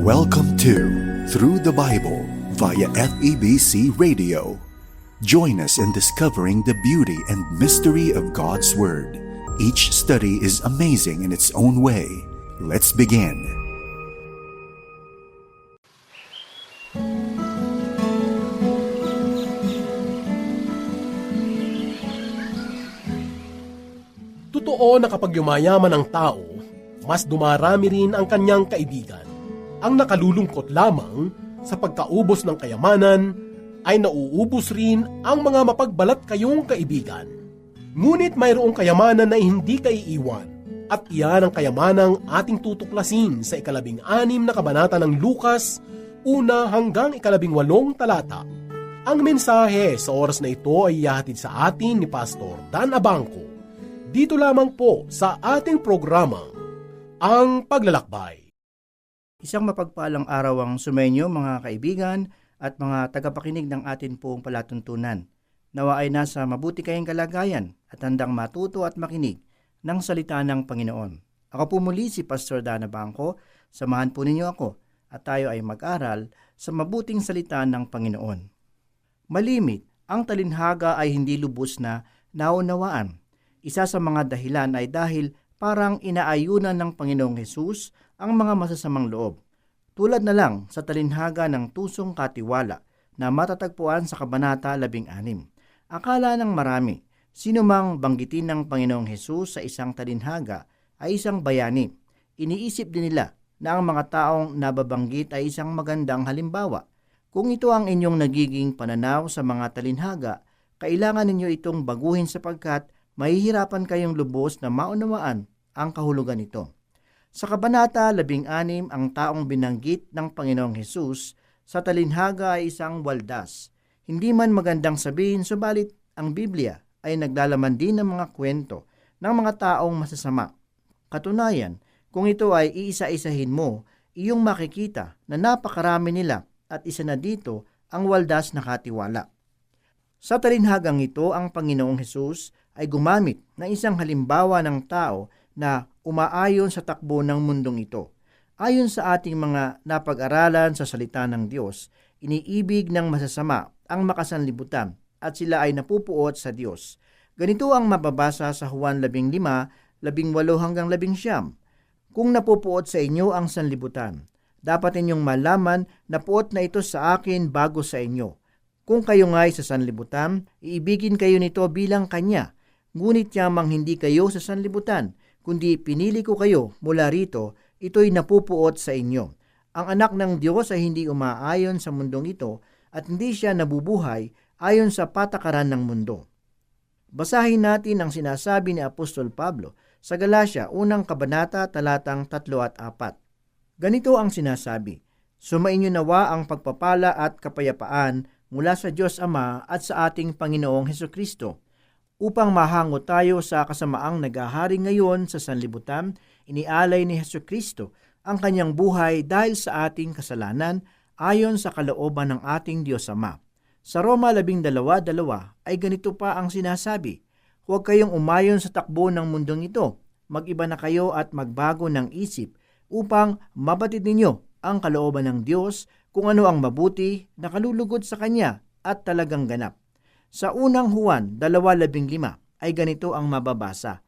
Welcome to Through the Bible via FEBC Radio. Join us in discovering the beauty and mystery of God's Word. Each study is amazing in its own way. Let's begin. Totoo na kapag yumayaman ang tao, mas dumarami rin ang kanyang kaibigan. Ang nakalulungkot lamang sa pagkaubos ng kayamanan ay nauubos rin ang mga mapagbalat kayong kaibigan. Ngunit mayroong kayamanan na hindi kaiiwan at iyan ang kayamanang ating tutuklasin sa 16 na kabanata ng Lukas, 1 hanggang 18 talata. Ang mensahe sa oras na ito ay ihahatid sa atin ni Pastor Dan Abangco. Dito lamang po sa ating programang Ang Paglalakbay. Isang mapagpalang araw ang sumainyo mga kaibigan at mga tagapakinig ng atin pong palatuntunan. Nawa ay nasa mabuti kayong kalagayan at handang matuto at makinig ng salita ng Panginoon. Ako po muli si Pastor Dan Abangco. Samahan po ninyo ako at tayo ay mag-aral sa mabuting salita ng Panginoon. Malimit, ang talinhaga ay hindi lubos na naunawaan. Isa sa mga dahilan ay dahil parang inaayunan ng Panginoong Hesus ang mga masasamang loob. Tulad na lang sa talinhaga ng tusong katiwala na matatagpuan sa Kabanata 16. Akala ng marami, sino mang banggitin ng Panginoong Hesus sa isang talinhaga ay isang bayani. Iniisip din nila na ang mga taong nababanggit ay isang magandang halimbawa. Kung ito ang inyong nagiging pananaw sa mga talinhaga, kailangan ninyo itong baguhin sapagkat mahihirapan kayong lubos na maunawaan ang kahulugan nito. Sa Kabanata 16, ang taong binanggit ng Panginoong Hesus sa talinhaga ay isang waldas. Hindi man magandang sabihin, subalit ang Biblia ay naglalaman din ng mga kwento ng mga taong masasama. Katunayan, kung ito ay iisa-isahin mo, iyong makikita na napakarami nila at isa na dito ang waldas na katiwala. Sa talinhagang ito, ang Panginoong Hesus ay gumamit ng isang halimbawa ng tao na umaayon sa takbo ng mundong ito. Ayon sa ating mga napag-aralan sa salita ng Diyos, iniibig ng masasama ang makasanlibutan at sila ay napupuot sa Diyos. Ganito ang mababasa sa Juan 15:18 hanggang 19. Kung napupuot sa inyo ang sanlibutan, dapat inyong malaman na puot na ito sa akin bago sa inyo. Kung kayo nga'y sa sanlibutan, iibigin kayo nito bilang kanya. Ngunit yamang hindi kayo sa sanlibutan, kundi pinili ko kayo mula rito, ito'y napupuot sa inyo. Ang anak ng Diyos ay hindi umaayon sa mundong ito at hindi siya nabubuhay ayon sa patakaran ng mundo. Basahin natin ang sinasabi ni Apostol Pablo sa Galacia, 1 kabanata, talatang 3 at 4. Ganito ang sinasabi, Sumainyo nawa ang pagpapala at kapayapaan mula sa Diyos Ama at sa ating Panginoong Hesukristo. Upang mahango tayo sa kasamaang naghahari ngayon sa sanlibutan, inialay ni Hesukristo ang kanyang buhay dahil sa ating kasalanan ayon sa kalooban ng ating Diyos Ama. Sa Roma 12:2 ay ganito pa ang sinasabi, Huwag kayong umayon sa takbo ng mundong ito, mag-iba na kayo at magbago ng isip upang mabatid ninyo ang kalooban ng Diyos kung ano ang mabuti na kalulugod sa Kanya at talagang ganap. Sa unang Juan 2:15 ay ganito ang mababasa,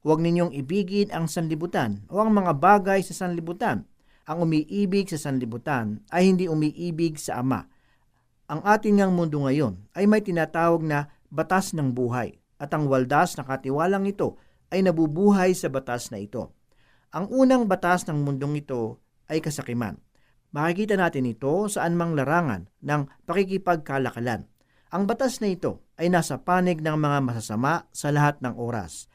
Huwag ninyong ibigin ang sanlibutan o ang mga bagay sa sanlibutan. Ang umiibig sa sanlibutan ay hindi umiibig sa Ama. Ang ating ngang mundo ngayon ay may tinatawag na batas ng buhay at ang waldas na katiwalang ito ay nabubuhay sa batas na ito. Ang unang batas ng mundong ito ay kasakiman. Makikita natin ito saan mang larangan ng pakikipagkalakalan. Ang batas na ito ay nasa panig ng mga masasama sa lahat ng oras.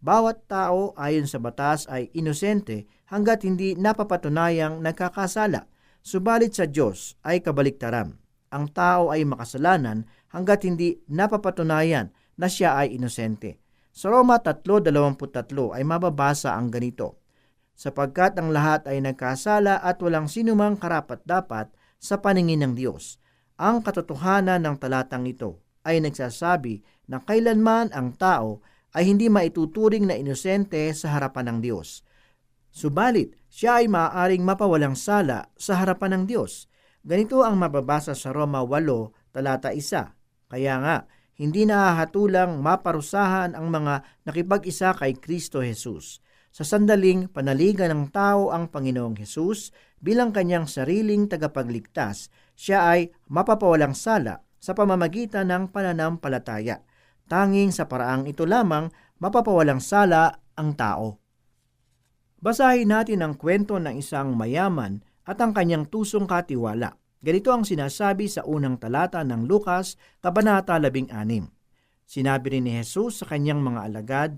Bawat tao ayon sa batas ay inosente hanggat hindi napapatunayang nagkakasala. Subalit sa Diyos ay kabaliktaran. Ang tao ay makasalanan hanggat hindi napapatunayan na siya ay inosente. Sa Roma 3:23 ay mababasa ang ganito, Sapagkat ang lahat ay nagkasala at walang sinumang karapat-dapat sa paningin ng Diyos. Ang katotohanan ng talatang ito ay nagsasabi na kailanman ang tao ay hindi maituturing na inosente sa harapan ng Diyos. Subalit, siya ay maaaring mapawalang sala sa harapan ng Diyos. Ganito ang mababasa sa Roma 8, talata 1. Kaya nga, hindi nahahatulang maparusahan ang mga nakipag-isa kay Kristo Jesus. Sa sandaling panaligan ng tao ang Panginoong Jesus bilang kanyang sariling tagapagligtas, siya ay mapapawalang sala sa pamamagitan ng pananampalataya. Tanging sa paraang ito lamang mapapawalang sala ang tao. Basahin natin ang kwento ng isang mayaman at ang kanyang tusong katiwala. Ganito ang sinasabi sa unang talata ng Lucas, Kabanata 16. Sinabi rin ni Jesus sa kanyang mga alagad,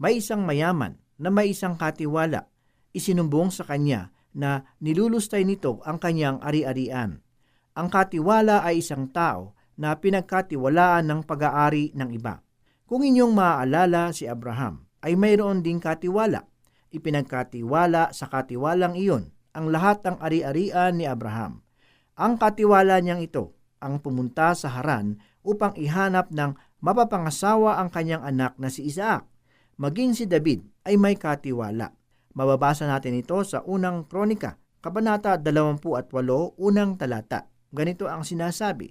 may isang mayaman na may isang katiwala. Isinumbong sa kanya na nilulustay nito ang kanyang ari-arian. Ang katiwala ay isang tao na pinagkatiwalaan ng pag-aari ng iba. Kung inyong maaalala, si Abraham ay mayroon ding katiwala. Ipinagkatiwala sa katiwalang iyon ang lahat ng ari-arian ni Abraham. Ang katiwala niyang ito ang pumunta sa Haran upang ihanap ng mapapangasawa ang kanyang anak na si Isaac. Maging si David ay may katiwala. Mababasa natin ito sa unang Kronika, Kabanata 28, unang talata. Ganito ang sinasabi,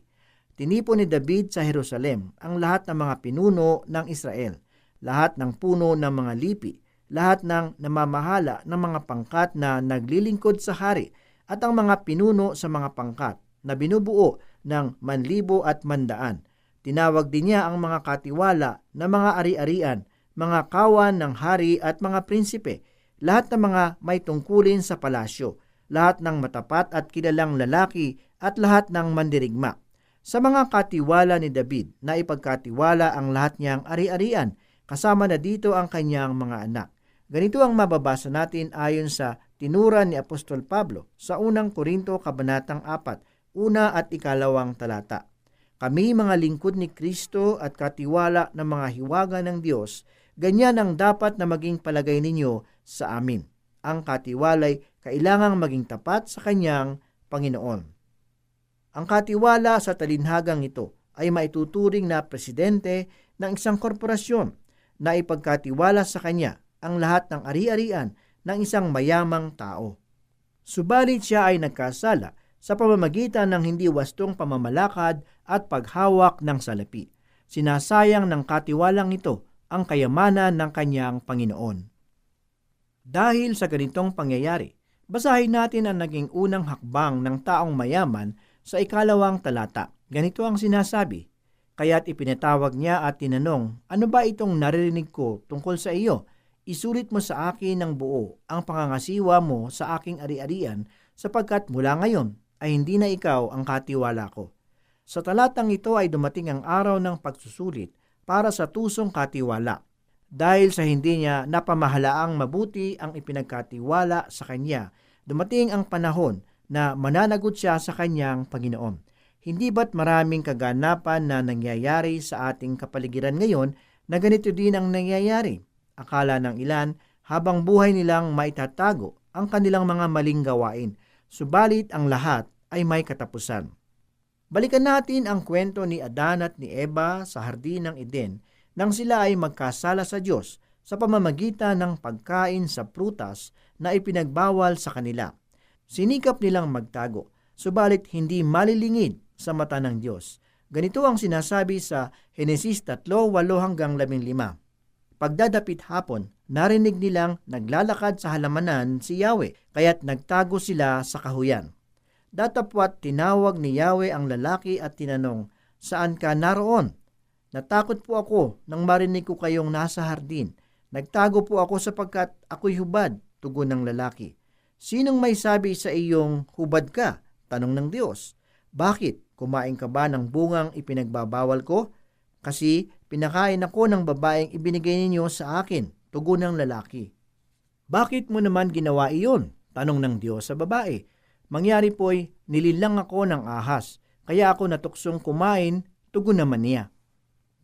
tinipon ni David sa Jerusalem ang lahat ng mga pinuno ng Israel, lahat ng puno ng mga lipi, lahat ng namamahala ng mga pangkat na naglilingkod sa hari, at ang mga pinuno sa mga pangkat na binubuo ng manlibo at mandaan. Tinawag din niya ang mga katiwala na mga ari-arian, mga kawan ng hari at mga prinsipe, lahat ng mga may tungkulin sa palasyo, lahat ng matapat at kilalang lalaki at lahat ng mandirigma. Sa mga katiwala ni David na ipagkatiwala ang lahat niyang ari-arian, kasama na dito ang kanyang mga anak. Ganito ang mababasa natin ayon sa tinura ni Apostol Pablo sa unang Korinto Kabanatang 4, una at ikalawang talata. Kami mga lingkod ni Kristo at katiwala ng mga hiwaga ng Diyos, ganyan ang dapat na maging palagay ninyo sa amin. Ang katiwalay kailangang maging tapat sa kanyang Panginoon. Ang katiwala sa talinhagang ito ay maituturing na presidente ng isang korporasyon na ipagkatiwala sa kanya ang lahat ng ari-arian ng isang mayamang tao. Subalit siya ay nagkasala sa pamamagitan ng hindi wastong pamamalakad at paghawak ng salapi. Sinasayang ng katiwalang ito ang kayamanan ng kanyang Panginoon. Dahil sa ganitong pangyayari, basahin natin ang naging unang hakbang ng taong mayaman sa ikalawang talata. Ganito ang sinasabi, kaya't ipinatawag niya at tinanong, ano ba itong naririnig ko tungkol sa iyo? Isulit mo sa akin ng buo ang pangangasiwa mo sa aking ari-arian sapagkat mula ngayon ay hindi na ikaw ang katiwala ko. Sa talatang ito ay dumating ang araw ng pagsusulit para sa tusong katiwala. Dahil sa hindi niya napamahalaang mabuti ang ipinagkatiwala sa kanya, dumating ang panahon na mananagot siya sa kanyang Panginoon. Hindi ba't maraming kaganapan na nangyayari sa ating kapaligiran ngayon na ganito din ang nangyayari? Akala ng ilan habang buhay nilang maitatago ang kanilang mga maling gawain, subalit ang lahat ay may katapusan. Balikan natin ang kwento ni Adan at ni Eva sa Hardin ng Eden nang sila ay magkasala sa Diyos sa pamamagitan ng pagkain sa prutas na ipinagbawal sa kanila. Sinikap nilang magtago, subalit hindi malilingid sa mata ng Diyos. Ganito ang sinasabi sa Henesis 3:8-15. Pagdadapit hapon, narinig nilang naglalakad sa halamanan si Yahweh, kaya't nagtago sila sa kahuyan. Datapwat tinawag ni Yahweh ang lalaki at tinanong, saan ka naroon? Natakot po ako nang marinig ko kayong nasa hardin. Nagtago po ako sapagkat ako'y hubad, tugon ng lalaki. Sinong may sabi sa iyong hubad ka? Tanong ng Diyos. Bakit? Kumain ka ba ng bungang ipinagbabawal ko? Kasi pinakain ako ng babaeng ibinigay ninyo sa akin, tugon ng lalaki. Bakit mo naman ginawa iyon? Tanong ng Diyos sa babae. Mangyari po'y nililang ako ng ahas, kaya ako natuksong kumain, tugon naman niya.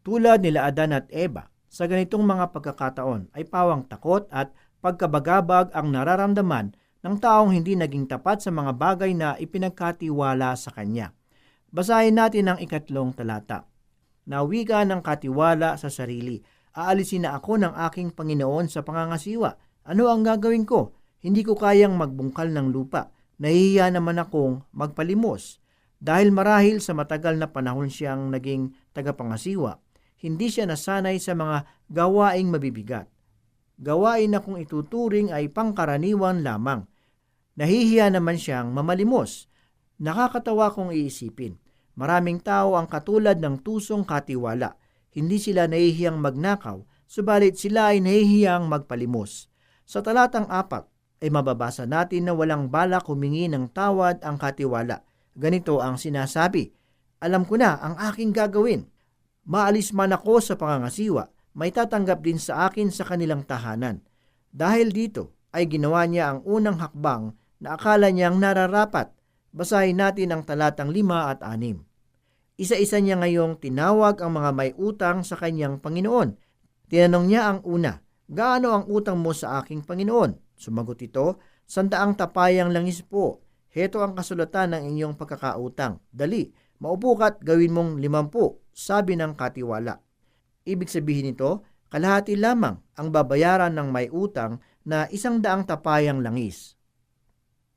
Tulad nila Adan at Eva, sa ganitong mga pagkakataon ay pawang takot at pagkabagabag ang nararamdaman ng taong hindi naging tapat sa mga bagay na ipinagkatiwala sa kanya. Basahin natin ang 3 talata. Nawiga ng katiwala sa sarili. Aalisin na ako ng aking Panginoon sa pangangasiwa. Ano ang gagawin ko? Hindi ko kayang magbungkal ng lupa. Nahihiya naman akong magpalimos. Dahil marahil sa matagal na panahon siyang naging tagapangasiwa, hindi siya nasanay sa mga gawaing mabibigat. Gawain na kung ituturing ay pangkaraniwan lamang. Nahihiya naman siyang mamalimos. Nakakatawa kung iisipin. Maraming tao ang katulad ng tusong katiwala. Hindi sila nahihiyang magnakaw, subalit sila ay nahihiyang magpalimos. Sa talatang 4 ay mababasa natin na walang balak humingi ng tawad ang katiwala. Ganito ang sinasabi, "Alam ko na ang aking gagawin. Maalis man ako sa pangangasiwa, may tatanggap din sa akin sa kanilang tahanan." Dahil dito ay ginawa niya ang unang hakbang na akala niyang nararapat. Basahin natin ang talatang 5 at 6. Isa-isa niya ngayong tinawag ang mga may utang sa kanyang Panginoon. Tinanong niya ang una, "Gaano ang utang mo sa aking Panginoon?" Sumagot ito, 100 tapayang langis po. Heto ang kasulatan ng inyong pagkakautang. Dali, maupo ka't gawin mong 50, sabi ng katiwala. Ibig sabihin nito, kalahati lamang ang babayaran ng may utang na 100 tapayang langis.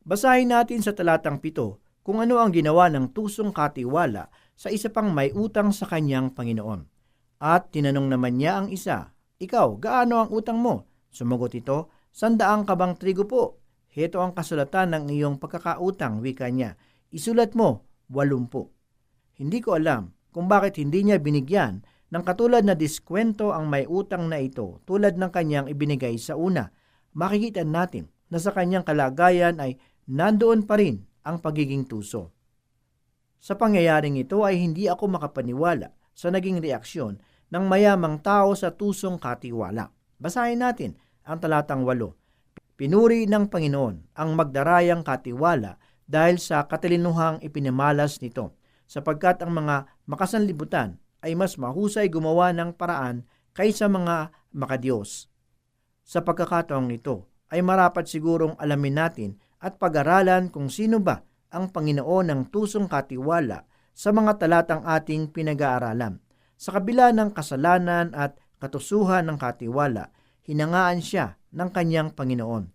Basahin natin sa talatang 7 kung ano ang ginawa ng tusong katiwala sa isa pang may utang sa kanyang Panginoon. At tinanong naman niya ang isa, "Ikaw, gaano ang utang mo?" Sumagot ito, 100 kabang trigo po. Heto ang kasulatan ng iyong pagkakautang, wika niya. Isulat mo, 80. Hindi ko alam kung bakit hindi niya binigyan ng katulad na diskwento ang may utang na ito tulad ng kanyang ibinigay sa una. Makikita natin na sa kanyang kalagayan ay nandoon pa rin ang pagiging tuso. Sa pangyayaring ito ay hindi ako makapaniwala sa naging reaksyon ng mayamang tao sa tusong katiwala. Basahin natin ang talatang 8. Pinuri ng Panginoon ang magdarayang katiwala dahil sa katalinuhang ipinamalas nito, sapagkat ang mga makasanlibutan ay mas mahusay gumawa ng paraan kaysa mga makadiyos. Sa pagkakataong ito ay marapat sigurong alamin natin at pag-aralan kung sino ba ang Panginoon ng tusong katiwala sa mga talatang ating pinag-aaralan. Sa kabila ng kasalanan at katusuhan ng katiwala, hinangaan siya ng kanyang Panginoon.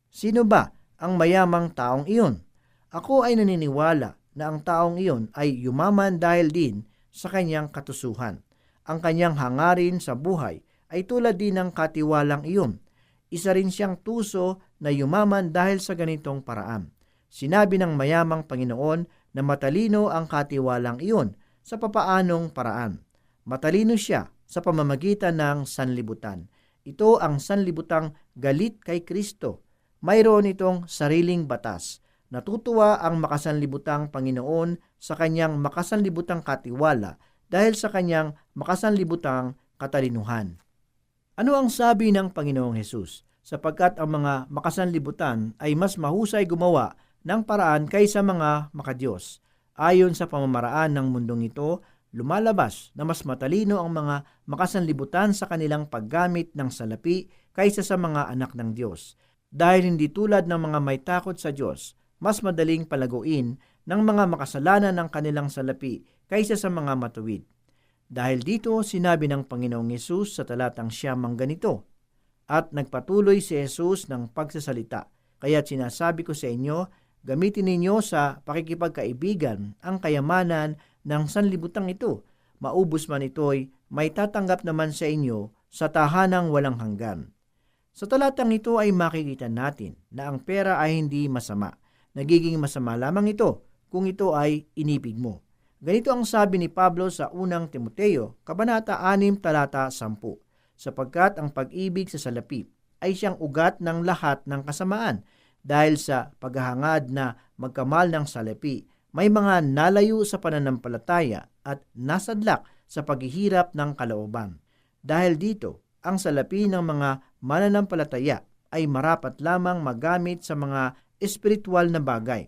Sino ba ang mayamang taong iyon? Ako ay naniniwala na ang taong iyon ay yumaman dahil din sa kanyang katusuhan. Ang kanyang hangarin sa buhay ay tulad din ng katiwalang iyon. Isa rin siyang tuso na yumaman dahil sa ganitong paraan. Sinabi ng mayamang Panginoon na matalino ang katiwalang iyon sa papaanong paraan. Matalino siya sa pamamagitan ng sanlibutan. Ito ang sanlibutang galit kay Kristo. Mayroon itong sariling batas. Natutuwa ang makasanlibutang Panginoon sa kanyang makasanlibutang katiwala dahil sa kanyang makasanlibutang katalinuhan. Ano ang sabi ng Panginoong Hesus? Sapagkat ang mga makasanlibutan ay mas mahusay gumawa ng paraan kaysa mga makadiyos. Ayon sa pamamaraan ng mundong ito, lumalabas na mas matalino ang mga makasanlibutan sa kanilang paggamit ng salapi kaysa sa mga anak ng Diyos. Dahil hindi tulad ng mga may takot sa Diyos, mas madaling palaguin ng mga makasalanan ng kanilang salapi kaysa sa mga matuwid. Dahil dito, sinabi ng Panginoong Hesus sa talatang 9 ganito, "At nagpatuloy si Hesus ng pagsasalita, kaya't sinasabi ko sa inyo, gamitin ninyo sa pakikipagkaibigan ang kayamanan ng sanlibutang ito. Maubos man ito'y may tatanggap naman sa inyo sa tahanang walang hanggan." Sa talatang ito ay makikita natin na ang pera ay hindi masama. Nagiging masama lamang ito kung ito ay inibig mo. Ganito ang sabi ni Pablo sa unang Timoteo, Kabanata 6, talata 10, sapagkat ang pag-ibig sa salapi ay siyang ugat ng lahat ng kasamaan. Dahil sa paghahangad na magkamal ng salapi, may mga nalayo sa pananampalataya at nasadlak sa paghihirap ng kalooban. Dahil dito, ang salapi ng mga mananampalataya ay marapat lamang magamit sa mga espiritual na bagay.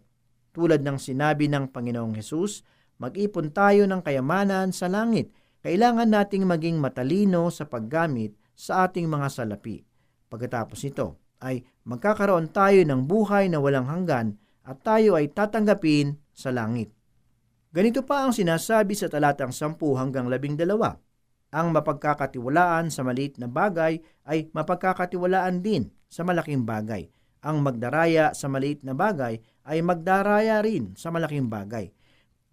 Tulad ng sinabi ng Panginoong Hesus, mag-ipon tayo ng kayamanan sa langit. Kailangan nating maging matalino sa paggamit sa ating mga salapi. Pagkatapos nito ay magkakaroon tayo ng buhay na walang hanggan at tayo ay tatanggapin sa langit. Ganito pa ang sinasabi sa talatang 10 hanggang 12. Ang mapagkakatiwalaan sa maliit na bagay ay mapagkakatiwalaan din sa malaking bagay. Ang magdaraya sa maliit na bagay ay magdaraya rin sa malaking bagay.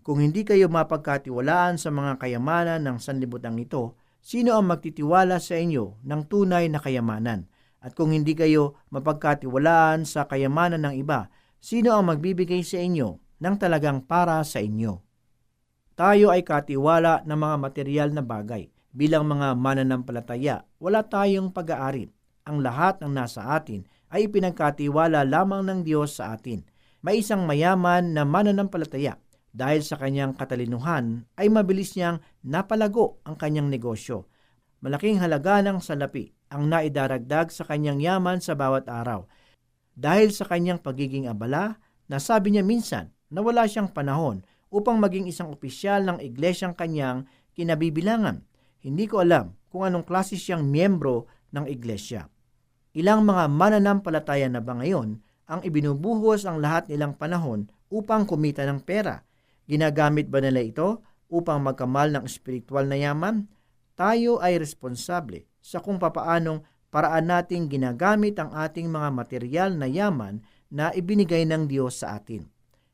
Kung hindi kayo mapagkatiwalaan sa mga kayamanan ng sanlibutan ito, sino ang magtitiwala sa inyo ng tunay na kayamanan? At kung hindi kayo mapagkatiwalaan sa kayamanan ng iba, sino ang magbibigay sa inyo ng talagang para sa inyo? Tayo ay katiwala ng mga material na bagay. Bilang mga mananampalataya, wala tayong pag-aari. Ang lahat ng nasa atin ay ipinagkatiwala lamang ng Diyos sa atin. May isang mayaman na mananampalataya. Dahil sa kanyang katalinuhan, ay mabilis niyang napalago ang kanyang negosyo. Malaking halaga ng salapi ang naidaragdag sa kanyang yaman sa bawat araw. Dahil sa kanyang pagiging abala, nasabi niya minsan na wala siyang panahon upang maging isang opisyal ng iglesyang kanyang kinabibilangan. Hindi ko alam kung anong klase siyang miyembro ng iglesia. Ilang mga mananampalataya na ba ngayon ang ibinubuhos ang lahat nilang panahon upang kumita ng pera? Ginagamit ba nila ito upang magkamal ng espiritual na yaman? Tayo ay responsable sa kung papaanong paraan nating ginagamit ang ating mga material na yaman na ibinigay ng Diyos sa atin.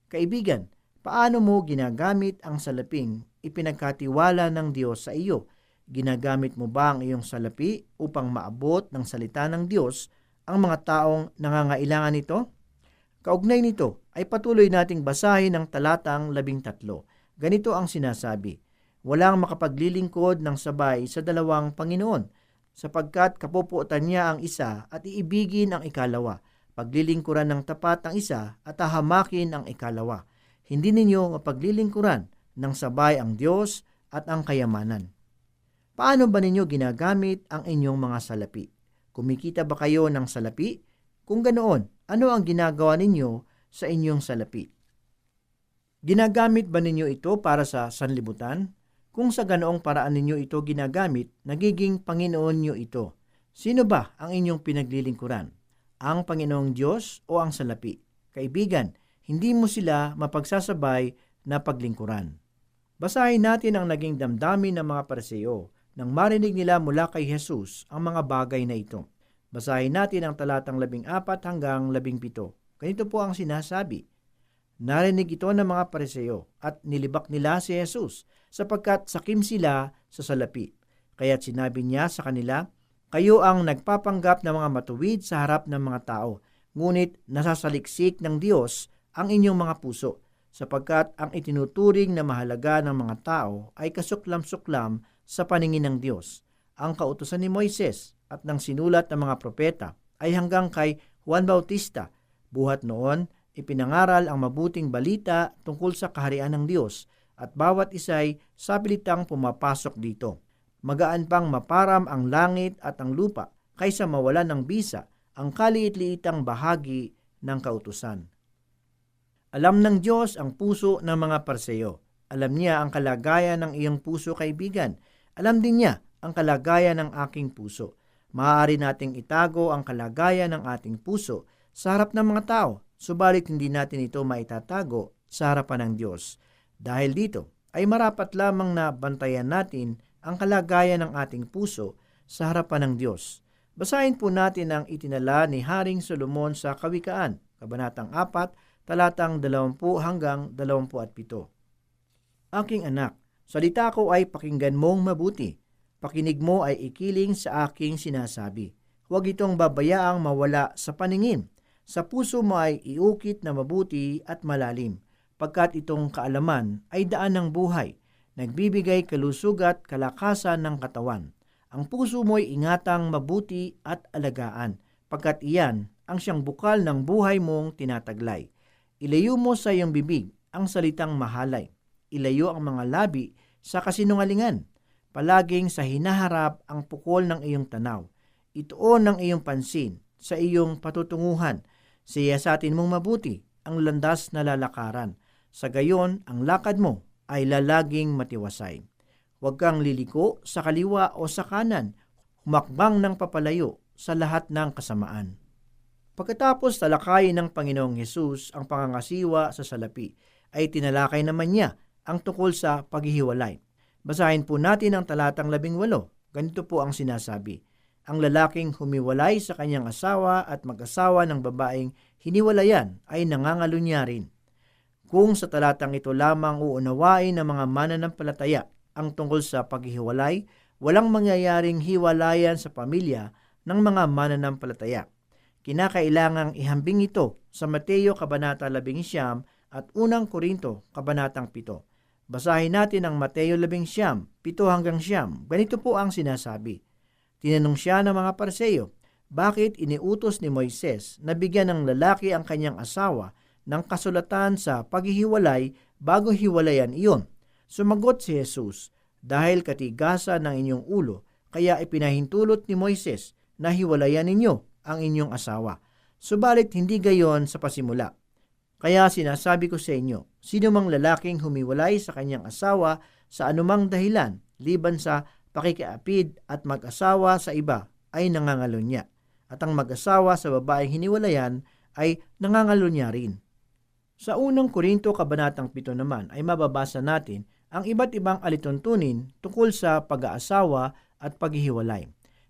Kaibigan, paano mo ginagamit ang salaping ipinagkatiwala ng Diyos sa iyo? Ginagamit mo ba ang iyong salapi upang maabot ng salita ng Diyos ang mga taong nangangailangan nito? Kaugnay nito ay patuloy nating basahin ang talatang 13. Ganito ang sinasabi, walang makapaglilingkod ng sabay sa dalawang Panginoon, sapagkat kapupuotan niya ang isa at iibigin ang ikalawa, paglilingkuran ng tapat ang isa at hahamakin ang ikalawa. Hindi ninyo mapaglilingkuran ng sabay ang Diyos at ang kayamanan. Paano ba ninyo ginagamit ang inyong mga salapi? Kumikita ba kayo ng salapi? Kung ganoon, ano ang ginagawa ninyo sa inyong salapi? Ginagamit ba ninyo ito para sa sanlibutan? Kung sa ganoong paraan ninyo ito ginagamit, nagiging Panginoon nyo ito. Sino ba ang inyong pinaglilingkuran? Ang Panginoong Diyos o ang salapi? Kaibigan, hindi mo sila mapagsasabay na paglingkuran. Basahin natin ang naging damdamin ng mga Pariseo nang marinig nila mula kay Jesus ang mga bagay na ito. Basahin natin ang talatang 14 hanggang 17. Ganito po ang sinasabi. Narinig ito ng mga Pariseo at nilibak nila si Jesus sapagkat sakim sila sa salapi. Kaya't sinabi niya sa kanila, kayo ang nagpapanggap ng mga matuwid sa harap ng mga tao, ngunit nasasaliksik ng Diyos ang inyong mga puso, sapagkat ang itinuturing na mahalaga ng mga tao ay kasuklam-suklam sa paningin ng Diyos. Ang kautusan ni Moises at ng sinulat ng mga propeta ay hanggang kay Juan Bautista. Buhat noon, ipinangaral ang mabuting balita tungkol sa kaharian ng Diyos at bawat isa'y sabilitang pumapasok dito. Magaan pang maparam ang langit at ang lupa kaysa mawalan ng bisa ang kaliit-liitang bahagi ng kautusan. Alam ng Diyos ang puso ng mga Pariseo. Alam niya ang kalagayan ng iyong puso, kaibigan. Alam din niya ang kalagayan ng aking puso. Maaari nating itago ang kalagayan ng ating puso sa harap ng mga tao, subalit hindi natin ito maitatago sa harapan ng Diyos. Dahil dito, ay marapat lamang na bantayan natin ang kalagayan ng ating puso sa harapan ng Diyos. Basahin po natin ang itinala ni Haring Solomon sa Kawikaan, Kabanatang 4, talatang 20 hanggang 27. Aking anak, salita ko ay pakinggan mong mabuti. Pakinig mo ay ikiling sa aking sinasabi. Huwag itong babayaang mawala sa paningin. Sa puso mo ay iukit na mabuti at malalim, pagkat itong kaalaman ay daan ng buhay, nagbibigay kalusugat kalakasan ng katawan. Ang puso mo ay ingatang mabuti at alagaan, pagkat iyan ang siyang bukal ng buhay mong tinataglay. Ilayo mo sa iyong bibig ang salitang mahalay. Ilayo ang mga labi sa kasinungalingan. Palaging sa hinaharap ang pukol ng iyong tanaw. Ituon ang iyong pansin sa iyong patutunguhan. Siyasatin mong mabuti ang landas na lalakaran. Sa gayon, ang lakad mo ay lalaging matiwasay. Huwag kang liliko sa kaliwa o sa kanan. Humakbang ng papalayo sa lahat ng kasamaan. Pagkatapos talakayin ng Panginoong Hesus ang pangangasiwa sa salapi, ay tinalakay naman niya ang tungkol sa paghihiwalay. Basahin po natin ang talatang 18. Ganito po ang sinasabi. Ang lalaking humiwalay sa kanyang asawa at mag-asawa ng babaeng hiniwalayan ay nangangalo niya rin. Kung sa talatang ito lamang uunawain ng mga mananampalataya ang tungkol sa paghihiwalay, walang mangyayaring hiwalayan sa pamilya ng mga mananampalataya. Kinakailangang ihambing ito sa Mateo Kabanata 11 at 1 Korinto Kabanatang 7. Basahin natin ang Mateo 11:7-9. Ganito po ang sinasabi. Tinanong siya ng mga Pariseo, bakit iniutos ni Moises na bigyan ng lalaki ang kanyang asawa ng kasulatan sa paghihiwalay bago hiwalayan iyon? Sumagot si Jesus, dahil katigasan ng inyong ulo, kaya ipinahintulot ni Moises na hiwalayan ninyo ang inyong asawa. Subalit hindi gayon sa pasimula. Kaya sinasabi ko sa inyo, sino mang lalaking humiwalay sa kanyang asawa sa anumang dahilan, liban sa pakikiapid at mag-asawa sa iba, ay nangangalo niya. At ang mag-asawa sa babaeng hiniwalayan ay nangangalo niya rin. Sa 1 Korinto Kabanatang 7 naman ay mababasa natin ang iba't ibang alituntunin tungkol sa pag-aasawa at paghihiwalay.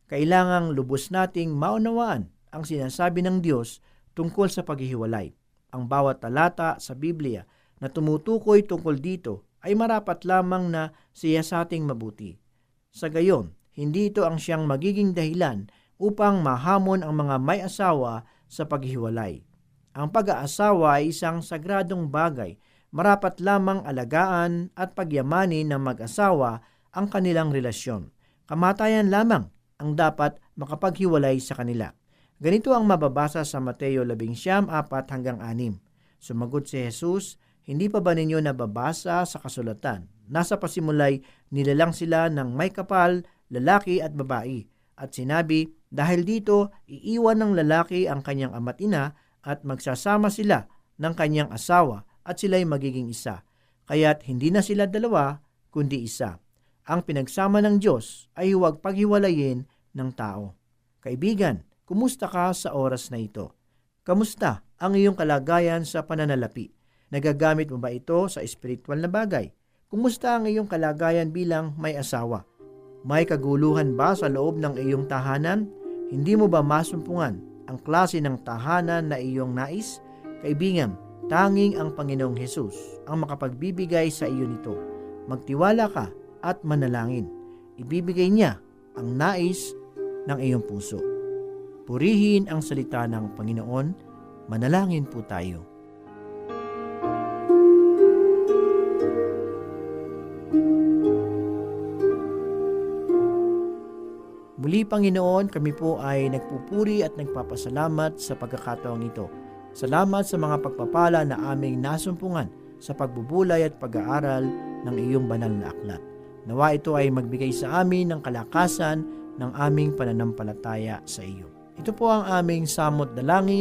Kailangang lubos nating maunawaan ang sinasabi ng Diyos tungkol sa paghihiwalay. Ang bawat talata sa Biblia na tumutukoy tungkol dito ay marapat lamang na siyasating mabuti. Sa gayon, hindi ito ang siyang magiging dahilan upang mahamon ang mga may asawa sa paghihiwalay. Ang pag-aasawa ay isang sagradong bagay, marapat lamang alagaan at pagyamanin ng mag-asawa ang kanilang relasyon. Kamatayan lamang ang dapat makapaghiwalay sa kanila. Ganito ang mababasa sa Mateo 11:4-6. Sumagot si Jesus, hindi pa ba ninyo nababasa sa kasulatan? Nasa pasimulay, nilalang sila ng may kapal, lalaki at babae. At sinabi, dahil dito, iiwan ng lalaki ang kanyang ama't ina at magsasama sila ng kanyang asawa at sila'y magiging isa. Kaya't hindi na sila dalawa, kundi isa. Ang pinagsama ng Diyos ay huwag paghiwalayin ng tao. Kaibigan, kumusta ka sa oras na ito? Kamusta ang iyong kalagayan sa pananalapi? Nagagamit mo ba ito sa espiritual na bagay? Kumusta ang iyong kalagayan bilang may asawa? May kaguluhan ba sa loob ng iyong tahanan? Hindi mo ba masumpungan ang klase ng tahanan na iyong nais? Kaibigan, tanging ang Panginoong Hesus ang makapagbibigay sa iyo nito. Magtiwala ka at manalangin. Ibibigay niya ang nais ng iyong puso. Purihin ang salita ng Panginoon. Manalangin po tayo. Muli, Panginoon, kami po ay nagpupuri at nagpapasalamat sa pagkakataong ito. Salamat sa mga pagpapala na aming nasumpungan sa pagbubulay at pag-aaral ng iyong banal na aklat. Nawa ito ay magbigay sa amin ng kalakasan ng aming pananampalataya sa iyo. Ito po ang aming samot dalangin